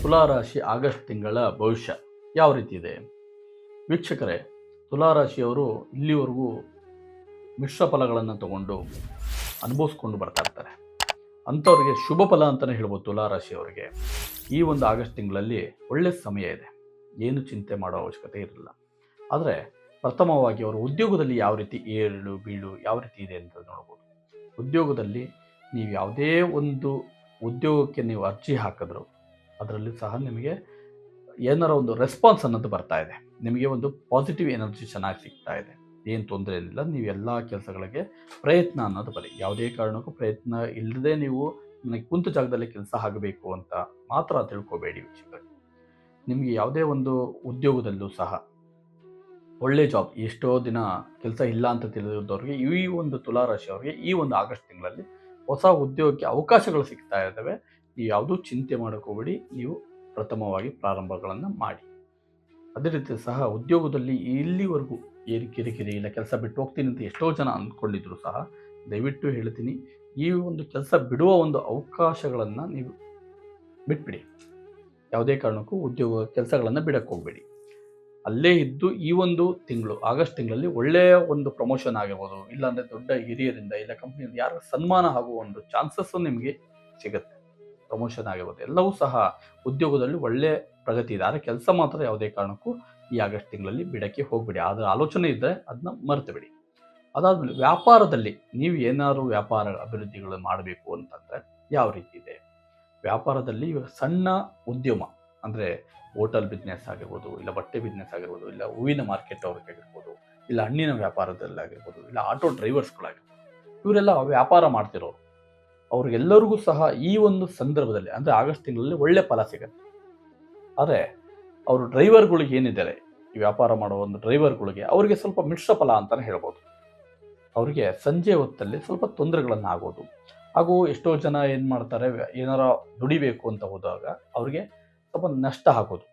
ತುಲಾರಾಶಿ August ತಿಂಗಳ ಭವಿಷ್ಯ ಯಾವ ರೀತಿ ಇದೆ ವೀಕ್ಷಕರೇ? ತುಲಾರಾಶಿಯವರು ಇಲ್ಲಿವರೆಗೂ ಮಿಶ್ರ ಫಲಗಳನ್ನು ತಗೊಂಡು ಅನುಭವಿಸ್ಕೊಂಡು ಬರ್ತಾ ಇರ್ತಾರೆ. ಅಂಥವ್ರಿಗೆ ಶುಭ ಫಲ ಅಂತಲೇ ಹೇಳ್ಬೋದು. ತುಲಾರಾಶಿಯವರಿಗೆ ಈ ಒಂದು ಆಗಸ್ಟ್ ತಿಂಗಳಲ್ಲಿ ಒಳ್ಳೆಯ ಸಮಯ ಇದೆ, ಏನು ಚಿಂತೆ ಮಾಡೋ ಅವಶ್ಯಕತೆ ಇರಲಿಲ್ಲ. ಆದರೆ ಪ್ರಥಮವಾಗಿ ಅವರು ಉದ್ಯೋಗದಲ್ಲಿ ಯಾವ ರೀತಿ ಏಳು ಬೀಳು ಯಾವ ರೀತಿ ಇದೆ ಅಂತ ನೋಡ್ಬೋದು. ಉದ್ಯೋಗದಲ್ಲಿ ನೀವು ಯಾವುದೇ ಒಂದು ಉದ್ಯೋಗಕ್ಕೆ ನೀವು ಅರ್ಜಿ ಹಾಕಿದ್ರು ಅದರಲ್ಲಿ ಸಹ ನಿಮಗೆ ಏನಾರ ಒಂದು ರೆಸ್ಪಾನ್ಸ್ ಅನ್ನೋದು ಬರ್ತಾ ಇದೆ. ನಿಮಗೆ ಒಂದು ಪಾಸಿಟಿವ್ ಎನರ್ಜಿ ಚೆನ್ನಾಗಿ ಸಿಗ್ತಾ ಇದೆ, ಏನು ತೊಂದರೆ ಏನಿಲ್ಲ. ನೀವು ಎಲ್ಲ ಕೆಲಸಗಳಿಗೆ ಪ್ರಯತ್ನ ಅನ್ನೋದು ಬರೀ, ಯಾವುದೇ ಕಾರಣಕ್ಕೂ ಪ್ರಯತ್ನ ಇಲ್ಲದೆ ನೀವು ನನಗೆ ಕುಂತ ಜಾಗದಲ್ಲಿ ಕೆಲಸ ಆಗಬೇಕು ಅಂತ ಮಾತ್ರ ತಿಳ್ಕೊಬೇಡಿ ವೀಕ್ಷಕರೇ. ನಿಮಗೆ ಯಾವುದೇ ಒಂದು ಉದ್ಯೋಗದಲ್ಲೂ ಸಹ ಒಳ್ಳೆ ಜಾಬ್, ಎಷ್ಟೋ ದಿನ ಕೆಲಸ ಇಲ್ಲ ಅಂತ ತಿಳಿದವ್ರಿಗೆ ಈ ಒಂದು ತುಲಾರಾಶಿಯವರಿಗೆ ಈ ಒಂದು ಆಗಸ್ಟ್ ತಿಂಗಳಲ್ಲಿ ಹೊಸ ಉದ್ಯೋಗಕ್ಕೆ ಅವಕಾಶಗಳು ಸಿಗ್ತಾ ಇದ್ದಾವೆ. ನೀವು ಯಾವುದೂ ಚಿಂತೆ ಮಾಡೋಕ್ಕೋಗ್ಬೇಡಿ, ನೀವು ಪ್ರಥಮವಾಗಿ ಪ್ರಾರಂಭಗಳನ್ನು ಮಾಡಿ. ಅದೇ ರೀತಿ ಸಹ ಉದ್ಯೋಗದಲ್ಲಿ ಇಲ್ಲಿವರೆಗೂ ಏನು ಕಿರಿಕಿರಿ ಇಲ್ಲ, ಕೆಲಸ ಬಿಟ್ಟು ಹೋಗ್ತೀನಿ ಅಂತ ಎಷ್ಟೋ ಜನ ಅಂದ್ಕೊಂಡಿದ್ರು ಸಹ ದಯವಿಟ್ಟು ಹೇಳ್ತೀನಿ, ಈ ಒಂದು ಕೆಲಸ ಬಿಡುವ ಒಂದು ಅವಕಾಶಗಳನ್ನು ನೀವು ಬಿಟ್ಬಿಡಿ. ಯಾವುದೇ ಕಾರಣಕ್ಕೂ ಉದ್ಯೋಗ ಕೆಲಸಗಳನ್ನು ಬಿಡಕ್ಕೆ ಹೋಗಬೇಡಿ. ಅಲ್ಲೇ ಇದ್ದು ಈ ಒಂದು ತಿಂಗಳು ಆಗಸ್ಟ್ ತಿಂಗಳಲ್ಲಿ ಒಳ್ಳೆಯ ಒಂದು ಪ್ರಮೋಷನ್ ಆಗಿರ್ಬೋದು, ಇಲ್ಲಾಂದರೆ ದೊಡ್ಡ ಹಿರಿಯರಿಂದ ಇಲ್ಲ ಕಂಪ್ನಿಯಿಂದ ಯಾರ ಸನ್ಮಾನ ಆಗುವ ಒಂದು ಚಾನ್ಸಸ್ಸು ನಿಮಗೆ ಸಿಗುತ್ತೆ. ಪ್ರಮೋಷನ್ ಆಗಿರ್ಬೋದು, ಎಲ್ಲವೂ ಸಹ ಉದ್ಯೋಗದಲ್ಲಿ ಒಳ್ಳೆಯ ಪ್ರಗತಿ ಇದೆ. ಆದರೆ ಕೆಲಸ ಮಾತ್ರ ಯಾವುದೇ ಕಾರಣಕ್ಕೂ ಈ ಆಗಸ್ಟ್ ತಿಂಗಳಲ್ಲಿ ಬಿಡಕ್ಕೆ ಹೋಗಬೇಡಿ. ಅದರ ಆಲೋಚನೆ ಇದ್ದರೆ ಅದನ್ನ ಮರೆತು ಬಿಡಿ. ಅದಾದಮೇಲೆ ವ್ಯಾಪಾರದಲ್ಲಿ ನೀವು ಏನಾದರೂ ವ್ಯಾಪಾರ ಅಭಿವೃದ್ಧಿಗಳು ಮಾಡಬೇಕು ಅಂತಂದರೆ ಯಾವ ರೀತಿ ಇದೆ? ವ್ಯಾಪಾರದಲ್ಲಿ ಸಣ್ಣ ಉದ್ಯಮ ಅಂದರೆ ಹೋಟೆಲ್ ಬಿಸ್ನೆಸ್ ಆಗಿರ್ಬೋದು, ಇಲ್ಲ ಬಟ್ಟೆ ಬಿಸ್ನೆಸ್ ಆಗಿರ್ಬೋದು, ಇಲ್ಲ ಹೂವಿನ ಮಾರ್ಕೆಟ್ ಅವ್ರಿಗಾಗಿರ್ಬೋದು, ಇಲ್ಲ ಹಣ್ಣಿನ ವ್ಯಾಪಾರದಲ್ಲಿ ಆಗಿರ್ಬೋದು, ಇಲ್ಲ ಆಟೋ ಡ್ರೈವರ್ಸ್ಗಳಾಗಿರ್ಬೋದು, ಇವರೆಲ್ಲ ವ್ಯಾಪಾರ ಮಾಡ್ತಿರೋರು ಅವ್ರಿಗೆಲ್ಲರಿಗೂ ಸಹ ಈ ಒಂದು ಸಂದರ್ಭದಲ್ಲಿ ಅಂದರೆ ಆಗಸ್ಟ್ ತಿಂಗಳಲ್ಲಿ ಒಳ್ಳೆ ಫಲ ಸಿಗುತ್ತೆ. ಆದರೆ ಅವರು ಡ್ರೈವರ್ಗಳಿಗೆ ಏನಿದ್ದಾರೆ, ಈ ವ್ಯಾಪಾರ ಮಾಡೋ ಒಂದು ಡ್ರೈವರ್ಗಳಿಗೆ ಅವರಿಗೆ ಸ್ವಲ್ಪ ಮಿಶ್ರ ಫಲ ಅಂತಲೇ ಹೇಳ್ಬೋದು. ಅವರಿಗೆ ಸಂಜೆ ಹೊತ್ತಲ್ಲಿ ಸ್ವಲ್ಪ ತೊಂದರೆಗಳನ್ನು ಆಗೋದು, ಹಾಗೂ ಎಷ್ಟೋ ಜನ ಏನು ಮಾಡ್ತಾರೆ, ಏನಾರ ದುಡಿಬೇಕು ಅಂತ ಹೋದಾಗ ಅವರಿಗೆ ಸ್ವಲ್ಪ ನಷ್ಟ ಆಗೋದು.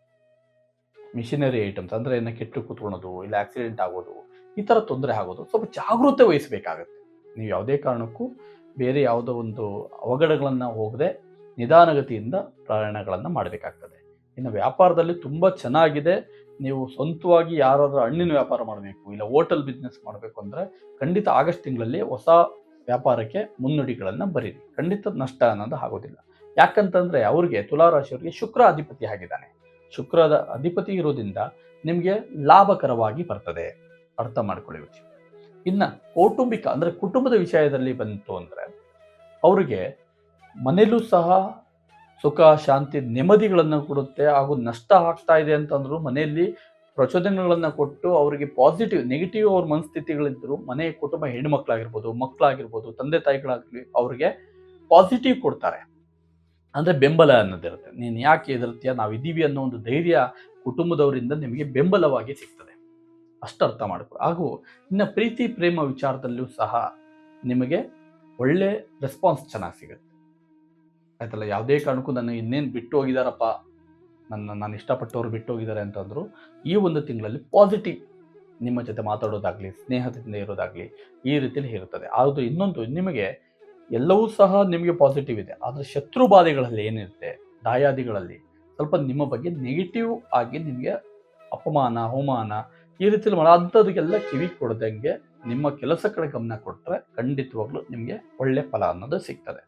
ಮಿಷಿನರಿ ಐಟಮ್ಸ್ ಅಂದರೆ ಏನೋ ಕೆಟ್ಟು ಕೂತ್ಕೊಳ್ಳೋದು, ಇಲ್ಲ ಆಕ್ಸಿಡೆಂಟ್ ಆಗೋದು, ಈ ಥರ ತೊಂದರೆ ಆಗೋದು. ಸ್ವಲ್ಪ ಜಾಗೃತೆ ವಹಿಸಬೇಕಾಗತ್ತೆ. ನೀವು ಯಾವುದೇ ಕಾರಣಕ್ಕೂ ಬೇರೆ ಯಾವುದೋ ಒಂದು ಅವಘಡಗಳನ್ನು ಹೋಗದೆ ನಿಧಾನಗತಿಯಿಂದ ಪ್ರಯಾಣಗಳನ್ನು ಮಾಡಬೇಕಾಗ್ತದೆ. ಇನ್ನು ವ್ಯಾಪಾರದಲ್ಲಿ ತುಂಬ ಚೆನ್ನಾಗಿದೆ. ನೀವು ಸ್ವಂತವಾಗಿ ಯಾರಾದರೂ ಹಣ್ಣಿನ ವ್ಯಾಪಾರ ಮಾಡಬೇಕು, ಇಲ್ಲ ಹೋಟೆಲ್ ಬಿಸ್ನೆಸ್ ಮಾಡಬೇಕು ಅಂದರೆ ಖಂಡಿತ ಆಗಸ್ಟ್ ತಿಂಗಳಲ್ಲಿ ಹೊಸ ವ್ಯಾಪಾರಕ್ಕೆ ಮುನ್ನುಡಿಗಳನ್ನು ಬರೀರಿ. ಖಂಡಿತ ನಷ್ಟ ಅನ್ನೋದು ಆಗೋದಿಲ್ಲ. ಯಾಕಂತಂದರೆ ಅವ್ರಿಗೆ ತುಲಾರಾಶಿಯವರಿಗೆ ಶುಕ್ರ ಅಧಿಪತಿ ಆಗಿದ್ದಾನೆ. ಶುಕ್ರದ ಅಧಿಪತಿ ಇರೋದ್ರಿಂದ ನಿಮಗೆ ಲಾಭಕರವಾಗಿ ಬರ್ತದೆ, ಅರ್ಥ ಮಾಡ್ಕೊಳ್ಳಿ. ಇನ್ನು ಕೌಟುಂಬಿಕ ಅಂದರೆ ಕುಟುಂಬದ ವಿಷಯದಲ್ಲಿ ಬಂತು ಅಂದರೆ ಅವರಿಗೆ ಮನೆಯಲ್ಲೂ ಸಹ ಸುಖ ಶಾಂತಿ ನೆಮ್ಮದಿಗಳನ್ನು ಕೊಡುತ್ತೆ. ಹಾಗೂ ನಷ್ಟ ಆಗ್ತಾ ಇದೆ ಅಂತಂದ್ರು ಮನೆಯಲ್ಲಿ ಪ್ರಚೋದನೆಗಳನ್ನು ಕೊಟ್ಟು ಅವರಿಗೆ ಪಾಸಿಟಿವ್ ನೆಗೆಟಿವ್ ಅವ್ರ ಮನಸ್ಥಿತಿಗಳಿದ್ದರು ಮನೆ ಕುಟುಂಬ ಹೆಣ್ಮಕ್ಳಾಗಿರ್ಬೋದು, ಮಕ್ಕಳಾಗಿರ್ಬೋದು, ತಂದೆ ತಾಯಿಗಳಾಗಲಿ ಅವ್ರಿಗೆ ಪಾಸಿಟಿವ್ ಕೊಡ್ತಾರೆ. ಅಂದರೆ ಬೆಂಬಲ ಅನ್ನೋದಿರುತ್ತೆ. ನೀನು ಯಾಕೆ ಹೆದರ್ತೀಯ, ನಾವಿದ್ದೀವಿ ಅನ್ನೋ ಒಂದು ಧೈರ್ಯ ಕುಟುಂಬದವರಿಂದ ನಿಮಗೆ ಬೆಂಬಲವಾಗಿ ಸಿಗ್ತದೆ. ಅಷ್ಟು ಅರ್ಥ ಮಾಡ್ಕೊ. ಹಾಗೂ ಇನ್ನು ಪ್ರೀತಿ ಪ್ರೇಮ ವಿಚಾರದಲ್ಲೂ ಸಹ ನಿಮಗೆ ಒಳ್ಳೆ ರೆಸ್ಪಾನ್ಸ್ ಚೆನ್ನಾಗಿ ಸಿಗುತ್ತೆ. ಆಯ್ತಲ್ಲ, ಯಾವುದೇ ಕಾರಣಕ್ಕೂ ನನ್ನ ಇನ್ನೇನು ಬಿಟ್ಟು ಹೋಗಿದಾರಪ್ಪ, ನಾನು ಇಷ್ಟಪಟ್ಟವ್ರು ಬಿಟ್ಟು ಹೋಗಿದ್ದಾರೆ ಅಂತಂದ್ರು ಈ ಒಂದು ತಿಂಗಳಲ್ಲಿ ಪಾಸಿಟಿವ್ ನಿಮ್ಮ ಜೊತೆ ಮಾತಾಡೋದಾಗಲಿ, ಸ್ನೇಹದಿಂದ ಇರೋದಾಗಲಿ ಈ ರೀತಿಯಲ್ಲಿ ಇರುತ್ತದೆ. ಅದು ಇನ್ನೊಂದು, ನಿಮಗೆ ಎಲ್ಲವೂ ಸಹ ನಿಮಗೆ ಪಾಸಿಟಿವ್ ಇದೆ. ಆದರೆ ಶತ್ರು ಬಾಧೆಗಳಲ್ಲಿ ಏನಿರುತ್ತೆ, ದಾಯಾದಿಗಳಲ್ಲಿ ಸ್ವಲ್ಪ ನಿಮ್ಮ ಬಗ್ಗೆ ನೆಗೆಟಿವ್ ಆಗಿ ನಿಮಗೆ ಅಪಮಾನ ಅವಮಾನ ಈ ರೀತಿಯಲ್ಲಿ ಮಾಡೋ ಅಂಥದಕ್ಕೆಲ್ಲ ಕಿವಿ ಕೊಡ್ದಂಗೆ ನಿಮ್ಮ ಕೆಲಸ ಕಡೆ ಗಮನ ಕೊಟ್ಟರೆ ಖಂಡಿತವಾಗ್ಲೂ ನಿಮಗೆ ಒಳ್ಳೆ ಫಲ ಅನ್ನೋದು ಸಿಗ್ತದೆ.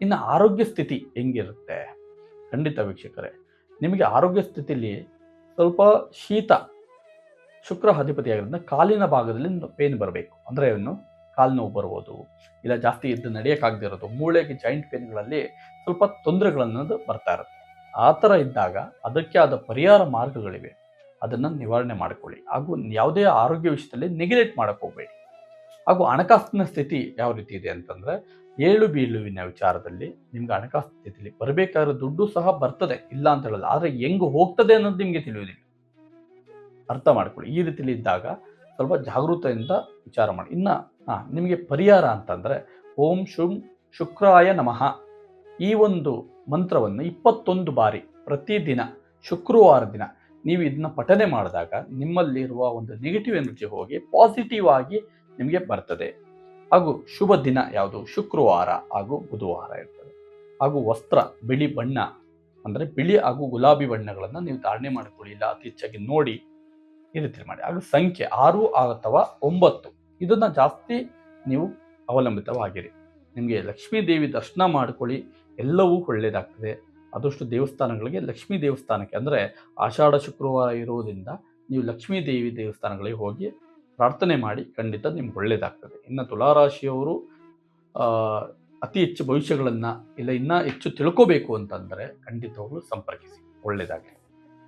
ಇನ್ನು ಆರೋಗ್ಯ ಸ್ಥಿತಿ ಹೆಂಗಿರುತ್ತೆ? ಖಂಡಿತ ವೀಕ್ಷಕರೇ, ನಿಮಗೆ ಆರೋಗ್ಯ ಸ್ಥಿತಿಯಲ್ಲಿ ಸ್ವಲ್ಪ ಶೀತ, ಶುಕ್ರ ಅಧಿಪತಿ ಆಗಿರೋದ್ರಿಂದ ಕಾಲಿನ ಭಾಗದಲ್ಲಿ ಪೇನ್ ಬರಬೇಕು. ಅಂದರೆ ಏನು, ಕಾಲು ನೋವು ಬರ್ಬೋದು, ಇಲ್ಲ ಜಾಸ್ತಿ ಎದ್ದು ನಡೆಯೋಕ್ಕಾಗದಿರೋದು, ಮೂಳೆಗೆ ಜಾಯಿಂಟ್ ಪೇನ್ಗಳಲ್ಲಿ ಸ್ವಲ್ಪ ತೊಂದರೆಗಳನ್ನೋದು ಬರ್ತಾ ಇರುತ್ತೆ. ಆ ಥರ ಇದ್ದಾಗ ಅದಕ್ಕೆ ಆದ ಪರಿಹಾರ ಮಾರ್ಗಗಳಿವೆ, ಅದನ್ನು ನಿವಾರಣೆ ಮಾಡಿಕೊಳ್ಳಿ. ಹಾಗೂ ಯಾವುದೇ ಆರೋಗ್ಯ ವಿಷಯದಲ್ಲಿ ನೆಗ್ಲೆಕ್ಟ್ ಮಾಡೋಕ್ಕೆ ಹೋಗಬೇಡಿ. ಹಾಗೂ ಹಣಕಾಸಿನ ಸ್ಥಿತಿ ಯಾವ ರೀತಿ ಇದೆ ಅಂತಂದರೆ ಏಳು ಬೀಳುವಿನ ವಿಚಾರದಲ್ಲಿ ನಿಮ್ಗೆ ಹಣಕಾಸು ಸ್ಥಿತಿಯಲ್ಲಿ ಬರಬೇಕಾದ್ರೆ ದುಡ್ಡು ಸಹ ಬರ್ತದೆ, ಇಲ್ಲ ಅಂತ ಹೇಳಲ್ಲ. ಆದರೆ ಹೆಂಗೆ ಹೋಗ್ತದೆ ಅನ್ನೋದು ನಿಮಗೆ ತಿಳಿಯೋದಿಲ್ಲ, ಅರ್ಥ ಮಾಡ್ಕೊಳ್ಳಿ. ಈ ರೀತಿಯಲ್ಲಿ ಇದ್ದಾಗ ಸ್ವಲ್ಪ ಜಾಗೃತೆಯಿಂದ ವಿಚಾರ ಮಾಡಿ. ಇನ್ನು ನಿಮಗೆ ಪರಿಹಾರ ಅಂತಂದರೆ ಓಂ ಶುಂ ಶುಕ್ರಾಯ ನಮಃ ಈ ಒಂದು ಮಂತ್ರವನ್ನು 21 ಬಾರಿ ಪ್ರತಿದಿನ ಶುಕ್ರವಾರ ದಿನ ನೀವು ಇದನ್ನ ಪಠನೆ ಮಾಡಿದಾಗ ನಿಮ್ಮಲ್ಲಿರುವ ಒಂದು ನೆಗೆಟಿವ್ ಎನರ್ಜಿ ಹೋಗಿ ಪಾಸಿಟಿವ್ ಆಗಿ ನಿಮಗೆ ಬರ್ತದೆ. ಹಾಗೂ ಶುಭ ದಿನ ಯಾವುದು? ಶುಕ್ರವಾರ ಹಾಗೂ ಬುಧವಾರ ಇರ್ತದೆ. ಹಾಗೂ ವಸ್ತ್ರ ಬಿಳಿ ಬಣ್ಣ ಅಂದರೆ ಬಿಳಿ ಹಾಗೂ ಗುಲಾಬಿ ಬಣ್ಣಗಳನ್ನು ನೀವು ಧಾರಣೆ ಮಾಡಿಕೊಳ್ಳಿ, ಇಲ್ಲ ಅತಿ ಹೆಚ್ಚಾಗಿ ನೋಡಿ ಈ ರೀತಿ ಮಾಡಿ. ಆಗ ಸಂಖ್ಯೆ 6 ಅಥವಾ 9 ಇದನ್ನು ಜಾಸ್ತಿ ನೀವು ಅವಲಂಬಿತವಾಗಿರಿ. ನಿಮಗೆ ಲಕ್ಷ್ಮೀ ದೇವಿ ದರ್ಶನ ಮಾಡಿಕೊಳ್ಳಿ, ಎಲ್ಲವೂ ಒಳ್ಳೆಯದಾಗ್ತದೆ. ಆದಷ್ಟು ದೇವಸ್ಥಾನಗಳಿಗೆ, ಲಕ್ಷ್ಮೀ ದೇವಸ್ಥಾನಕ್ಕೆ ಅಂದರೆ ಆಷಾಢ ಶುಕ್ರವಾರ ಇರುವುದರಿಂದ ನೀವು ಲಕ್ಷ್ಮೀ ದೇವಿ ದೇವಸ್ಥಾನಗಳಿಗೆ ಹೋಗಿ ಪ್ರಾರ್ಥನೆ ಮಾಡಿ, ಖಂಡಿತ ನಿಮ್ಗೆ ಒಳ್ಳೆಯದಾಗ್ತದೆ. ಇನ್ನು ತುಲಾರಾಶಿಯವರು ಅತಿ ಹೆಚ್ಚು ಭವಿಷ್ಯಗಳನ್ನು ಇಲ್ಲ ಇನ್ನೂ ಹೆಚ್ಚು ತಿಳ್ಕೋಬೇಕು ಅಂತಂದರೆ ಖಂಡಿತವಾಗ್ಲೂ ಸಂಪರ್ಕಿಸಿ. ಒಳ್ಳೆಯದಾಗಲಿ.